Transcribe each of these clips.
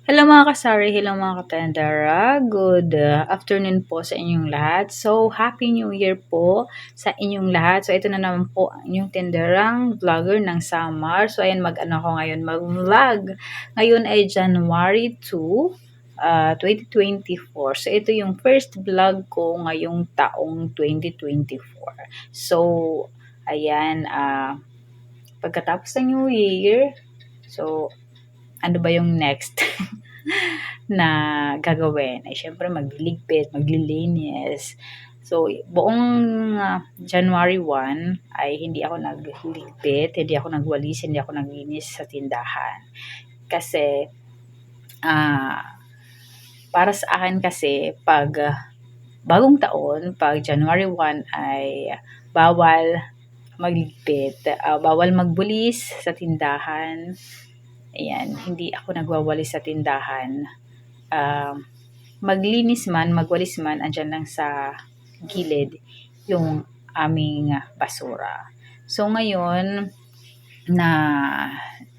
Hello mga kasari, hello mga katendera. Good afternoon po sa inyong lahat. So, Happy New Year po sa inyong lahat. So, ito na naman po ang inyong tenderang vlogger ng Samar. So, ayan, mag-ano ko ngayon, mag-vlog. Ngayon ay January 2, 2024. So, ito yung first vlog ko ngayong taong 2024. So, ayan, pagkatapos ng New Year, so, ano ba yung next na gagawin? Ay syempre magliligpit, maglilinis. So, buong January 1 ay hindi ako nagligpit, hindi ako nagwalis, hindi ako naglinis sa tindahan. Kasi, para sa akin kasi, pag bagong taon, pag January 1 ay bawal magligpit, bawal magbulis sa tindahan. Ayan, hindi ako nagwawalis sa tindahan. Maglinis man, magwalis man, andyan lang sa gilid yung aming basura. So ngayon, na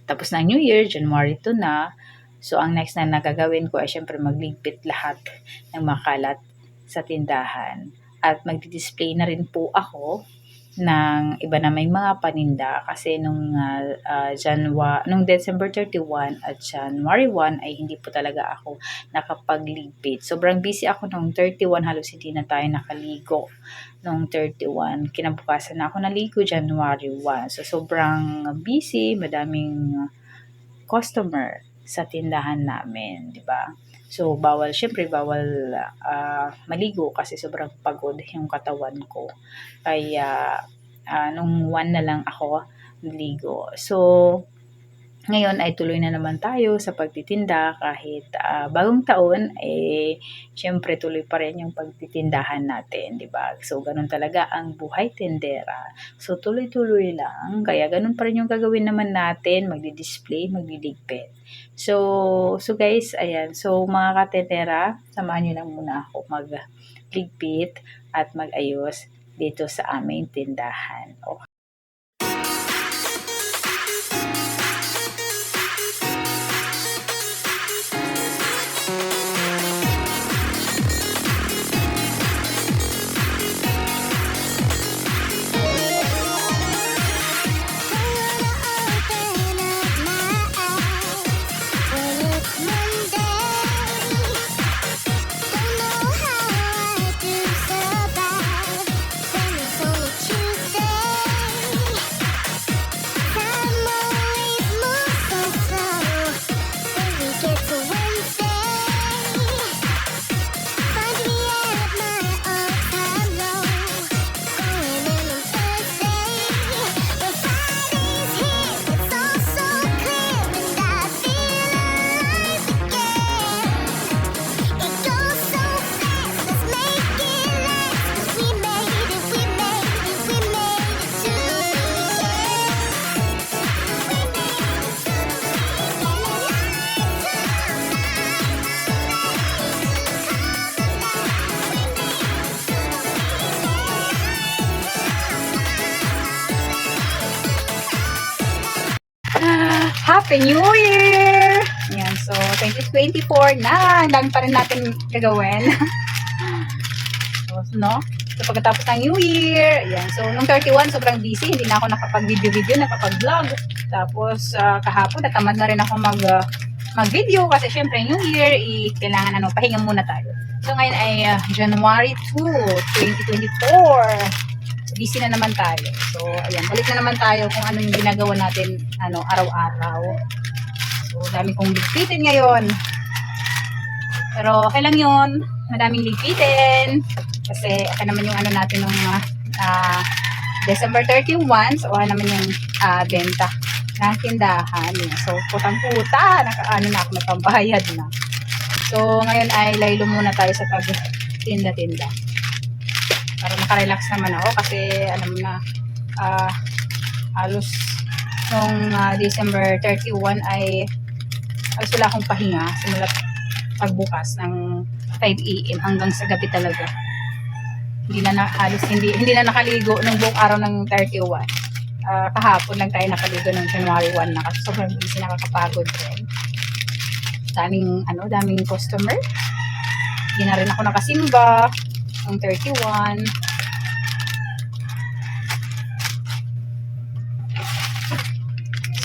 tapos na New Year, January 2 na, so ang next na nagagawin ko ay syempre magligpit lahat ng makalat sa tindahan. At magdi-display na rin po ako ng iba na may mga paninda kasi nung December 31 at January 1 ay hindi po talaga ako nakapagligpit. Sobrang busy ako nung 31, halos hindi na tayo nakaligo nung 31. Kinabukasan na ako naligo January 1. So sobrang busy, madaming customer sa tindahan namin, di ba? So, syempre bawal maligo kasi sobrang pagod yung katawan ko. Kaya, nung 1 na lang ako naligo. So, ngayon ay tuloy na naman tayo sa pagtitinda kahit bagong taon syempre tuloy pa rin yung pagtitindahan natin, 'di ba? So ganun talaga ang buhay tendera. So tuloy-tuloy lang. Kaya ganun pa rin yung gagawin naman natin, magdi-display, magliligpit. So guys, ayan. So mga katendera, samahan niyo lang muna ako magligpit at magayos dito sa aming tindahan. Okay. Happy New Year! Yan, so 2024 na, ang dami pa rin natin gagawin. So, no? So, pagkatapos ng New Year, yan. So, nung 31, sobrang busy, hindi na ako nakapag-video, nakapag-vlog. Tapos, kahapon, natamad na rin ako mag-video kasi syempre New Year, kailangan pahinga muna tayo. So, ngayon ay January 2, 2024. Busy na naman tayo. So, ayan, balik na naman tayo kung ano yung ginagawa natin araw-araw. So, dami kong ligpitin ngayon. Pero, okay lang yun. Madaming ligpitin. Kasi, okay naman yung natin nung December 31. So, okay naman yung benta ng tindahan. So, putang-puta. Na ako, may pambayad na. So, ngayon ay laylo muna tayo sa pag-tinda-tinda. Para makarelax naman ako kasi alam na halos nung December 31 ay halos wala akong pahinga simula pagbukas ng 5 AM hanggang sa gabi talaga. Hindi na nakaligo nung buong araw ng 31. Kahapon lang tayo nakaligo ng January 1 na kasi sobrang busy, nakakapagod rin. daming customer. Hindi na rin ako nakasimba ng 31.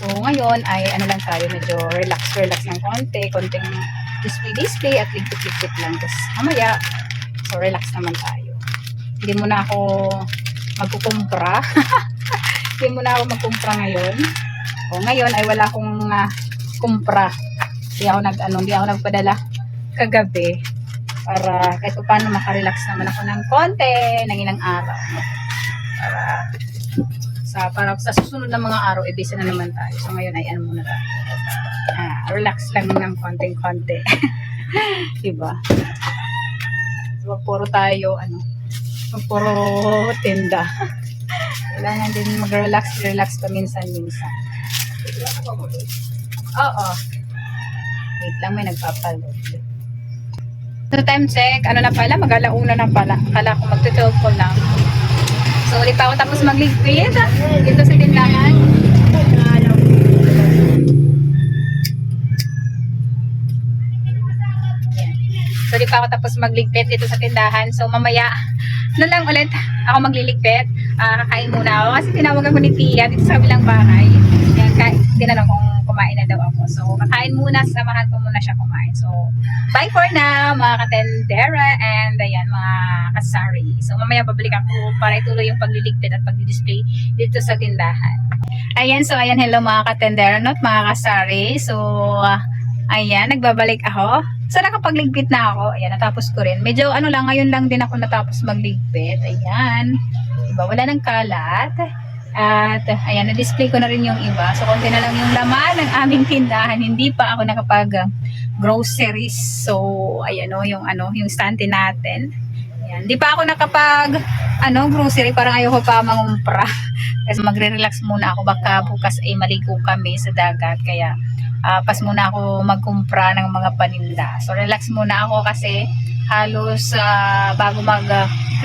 So, ngayon ay lang tayo, medyo relax ng konting display at ligpit lang. Tapos, mamaya, so relax naman tayo. Hindi muna ako magkukumpra. Hindi muna ako magkumpra ngayon. O, ngayon ay wala akong kumpra. Hindi ako nagpadala kagabi para kahit paano makarelax naman ako ng konti ng ilang araw. Para sa susunod na mga araw, busy na naman tayo. So ngayon ay muna tayo. Relax lang ng konting-konti. Diba? So puro tayo, puro tinda. Kailangan din mag-relax paminsan-minsan. Oo. Wait lang, may nagpapaload. So time check, na pala, mag-alauna na pala. Akala ko magtutuog ko lang. So, ulit pa ako tapos magligpit dito sa tindahan. So, ulit pa ako tapos magligpit dito sa tindahan. So, mamaya na lang ulit ako magliligpit. Kakain muna ako kasi tinawag ako ni Tia dito sa kabilang bahay. Yan, tinanong kung kumain na daw ako. So, kakain muna, samahan ko muna siya kumain. So, bye for now, mga katendera and ayan, mga kasari. So, mamaya babalik ako para ituloy yung pagliligpit at pagdi-display dito sa tindahan. Ayan, hello mga katendera at mga kasari. So, ayan, nagbabalik ako. So, nakapagligpit na ako. Ayan, natapos ko rin. Medyo ngayon lang din ako natapos magligpit. Ayan. Diba, wala ng kalat. At ayan, na-display ko na rin yung iba. So, konti na lang yung laman ng aming tindahan. Hindi pa ako nakapag groceries. So, ayan yung stante natin. Ayan. Hindi pa ako nakapag grocery. Parang ayoko pa mangumpra. Kasi magre-relax muna ako. Baka bukas ay maligo kami sa dagat. Kaya, pas muna ako magkumpra ng mga paninda. So, relax muna ako kasi halos bago mag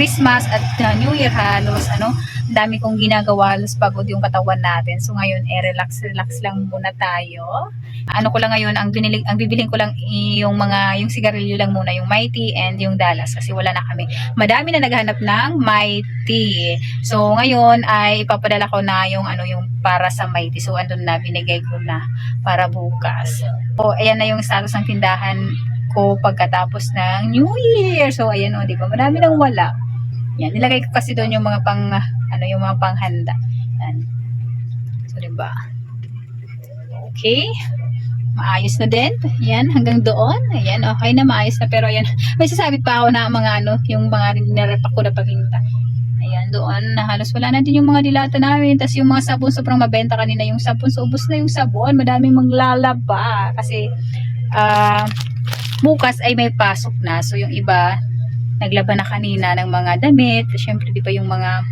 Christmas at New Year halos dami kong ginagawa, halos pagod yung katawan natin. So ngayon relax lang muna tayo. Ko lang ngayon, ang bibiling ko lang yung sigarilyo lang muna, yung Mighty and yung Dallas kasi wala na kami. Madami na naghahanap ng Mighty. So ngayon ay ipapadala ko na yung para sa Mighty. So andun na, binigay ko na para bukas. So ayan na yung status ng tindahan ko pagkatapos ng New Year. So ayan di ba? Marami nang wala. Yan, nilagay ko kasi doon yung mga yung mga panghanda. Yan. So, diba? Okay. Maayos na din. Yan, hanggang doon. Ayan, okay na, maayos na. Pero ayan, may sasabit pa ako na mga yung mga nirepak ko na paginta. Ayan, doon, halos wala na din yung mga dilata namin. Tapos yung mga sabon, sobrang mabenta kanina yung sabon. So, ubos na yung sabon. Madaming maglalaba. Kasi, bukas ay may pasok na. So, yung iba, naglaba na kanina ng mga damit. Siyempre, di ba yung mga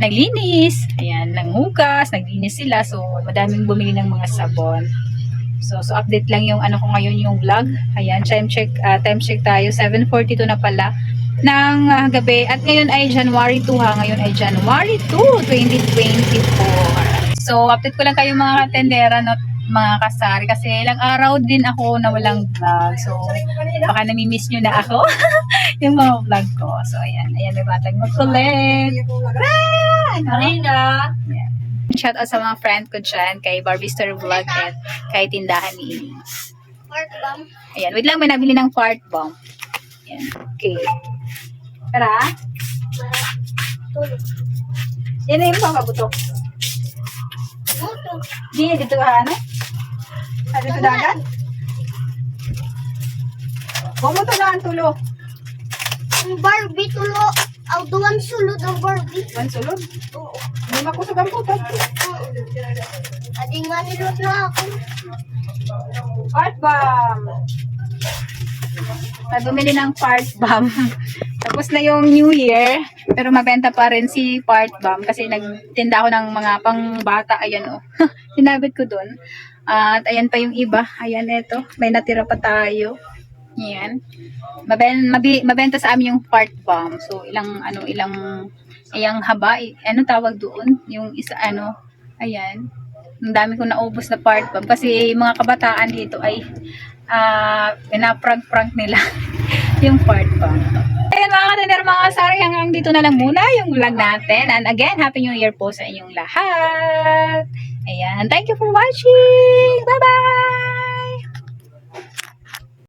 naglinis, ayan, nanghugas, naglinis sila. So, madaming bumili ng mga sabon. So update lang yung ko ngayon yung vlog. Ayan, time check tayo. 7:42 na pala ng gabi. At ngayon ay January 2 ha. Ngayon ay January 2, 2024. So, update ko lang kayo mga katendera, mga kasari, kasi ilang araw din ako na walang vlog. So, baka namimiss nyo na ako yung mga vlog ko. So, ayan, may batang magkulit. Marina! Yeah. Shout out sa mga friend ko dyan, kay Barbie Story Vlog at kay Tindahan ni Ini. Fart bomb. Ayan, wait lang, may nabili ng fart bomb. Ayan, okay. Tara. Yan na yung papabuto. Di, dito ka, dito dagat? Bumuto na ang tulo. Ang Barbie tulo. Ang duwan sulod ang Barbie. Duwan sulod? Oo. Hindi makusog ang putot. Adi nga nilot na ako. Fart bomb. Bumili ng fart bomb. Tapos na yung New Year, pero mabenta pa rin si fart bomb kasi nagtinda ako ng mga pangbata. Ayan Sinabit ko dun. At ayan pa yung iba. Ayan, eto. May natira pa tayo. Ayan. Mabenta sa amin yung fart bomb. So, ilang haba. Ano tawag doon? Yung isa, ayan. Ang dami ko naubos na part bomb kasi yung mga kabataan dito ay pinaprank-prank nila yung part bomb. Ayan mga katender, mga sari, hanggang dito na lang muna yung vlog natin. And again, Happy New Year po sa inyong lahat. Ayan, thank you for watching. Bye-bye!